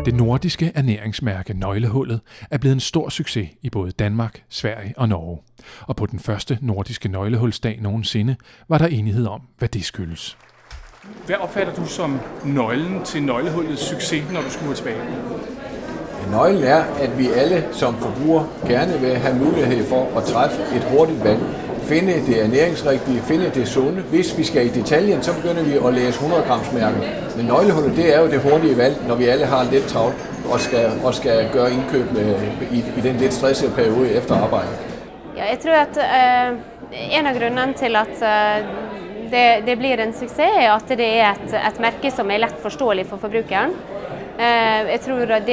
Det nordiske ernæringsmærke Nøglehullet er blevet en stor succes i både Danmark, Sverige og Norge. Og på den første nordiske nøglehulsdag nogensinde var der enighed om, hvad det skyldes. Hvad opfatter du som nøglen til nøglehullets succes, når du skuer tilbage? Nøglen er, at vi alle som forbrugere gerne vil have mulighed for at træffe et hurtigt valg. Finde det ernæringsrigtige, finde det sunde. Hvis vi skal i detaljen, så begynder vi at læse 100 grams mærker. Men nøglehullet, det er jo det hurtige valg, når vi alle har lidt travlt og skal gøre indkøb i den lidt stressede periode efter arbejde. Ja, jeg tror at en af grunden til at det bliver en succes er at det er et mærke som er let forståeligt for forbrugeren. Jeg tror at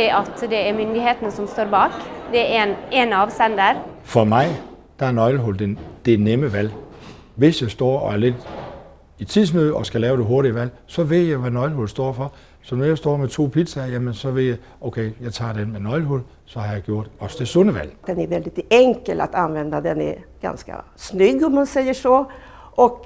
det er myndighederne som står bak. Det er en afsender. For mig der er nøglehul det nemme valg. Hvis jeg står og er lidt i tidsnød og skal lave det hurtige valg, så ved jeg, hvad nøglehul står for. Så når jeg står med 2 pizzaer, jamen, så ved jeg, okay, jeg tager den med nøglehul, så har jeg gjort også det sunde valg. Den är väldigt enkel att använda, den är ganska snygg om man säger så. Och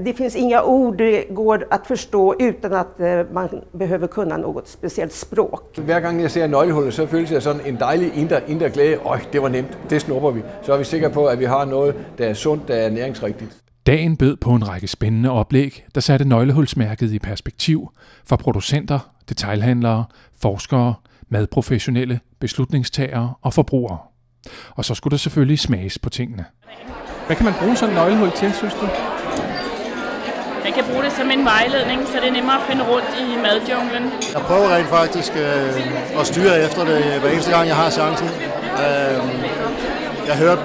det finns inga ord det går att förstå utan att man behöver kunna något speciellt språk. Hver gang jeg ser nøglehullet, så føles jeg sådan en dejlig indre glæde. Det var nemt, det snupper vi. Så er vi sikre på, at vi har noget, der er sundt, der er næringsrigtigt. Dagen bød på en række spændende oplæg, der satte nøglehulsmærket i perspektiv for producenter, detailhandlere, forskere, madprofessionelle, beslutningstagere og forbrugere. Og så skulle der selvfølgelig smages på tingene. Hvad kan man bruge sådan en nøglehul til, synes du? Man kan bruge det som en vejledning, så det er nemmere at finde rundt i madjunglen. Jeg prøver rent faktisk at styre efter det hver eneste gang, jeg har chancen. Jeg hørte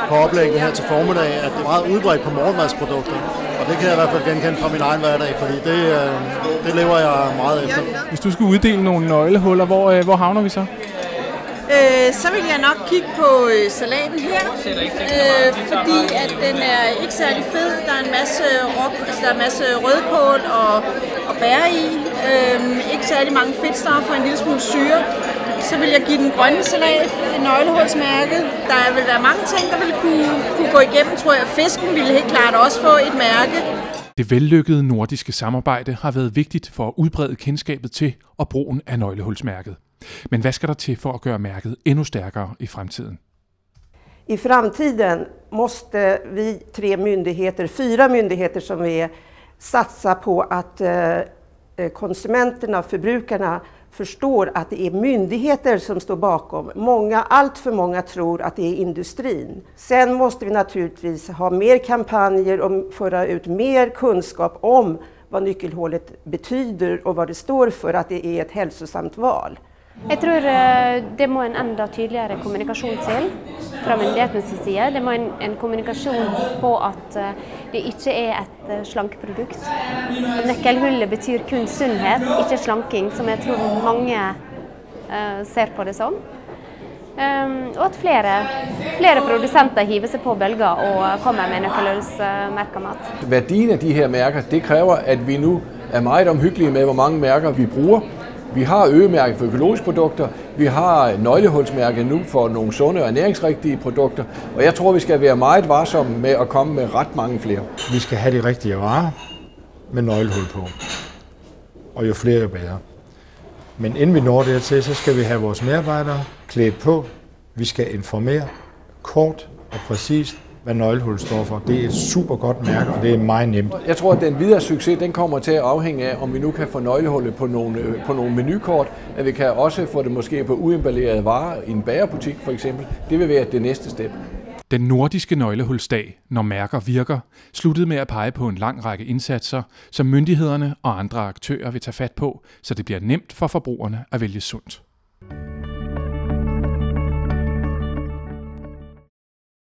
på oplægget her til formiddag, at det er meget udbredt på morgenmadsprodukter. Og det kan jeg i hvert fald genkende fra min egen hverdag, fordi det lever jeg meget efter. Hvis du skulle uddele nogle nøglehuller, hvor havner vi så? Så vil jeg nok kigge på salaten her, fordi at den er ikke særlig fed. Der er en masse rødkål og bær i. Ikke særlig mange fedtstoffer og en lille smule syre. Så vil jeg give den grønne salat et nøglehulsmærke. Der vil være mange ting, der vil kunne gå igennem, tror jeg. Fisken ville helt klart også få et mærke. Det vellykkede nordiske samarbejde har været vigtigt for at udbrede kendskabet til og brugen af nøglehulsmærket. Men hvad skal der til for at gøre mærket endnu stærkere i fremtiden? I framtiden måste vi 4 myndigheter som vi satsa på att konsumenterna, förbrukarna förstår att det är myndigheter som står bakom. Allt för många tror att det är industrin. Sen måste vi naturligtvis ha mer kampanjer och föra ut mer kunskap om vad nyckelhålet betyder och vad det står för, att det är ett hälsosamt val. Jeg tror det må en enda tydeligere kommunikasjon til fra myndighetenes side. Det må en kommunikasjon på at det ikke er et slankeprodukt. Nøkkelhullet betyr kun sunnhet, ikke slanking, som jeg tror mange ser på det som. Og at flere producenter hiver sig på bølger og kommer med nøkkelhullsmærket mat. Værdien af de her mærker, det kræver, at vi nu er meget omhyggelige med, hvor mange mærker vi bruger. Vi har øgemærke for økologiske produkter, vi har nøglehulsmærke nu for nogle sunde og ernæringsrigtige produkter, og jeg tror, vi skal være meget varsomme med at komme med ret mange flere. Vi skal have de rigtige varer med nøglehul på, og jo flere jo bedre. Men inden vi når dertil, så skal vi have vores medarbejdere klædt på. Vi skal informere kort og præcist, hvad nøglehul står for. Det er et super godt mærke, og det er meget nemt. Jeg tror, at den videre succes, den kommer til at afhænge af, om vi nu kan få nøglehullet på nogle menukort, at vi kan også få det måske på uemballerede varer i en bagerbutik for eksempel. Det vil være det næste step. Den nordiske nøglehulsdag, når mærker virker, sluttede med at pege på en lang række indsatser, som myndighederne og andre aktører vil tage fat på, så det bliver nemt for forbrugerne at vælge sundt.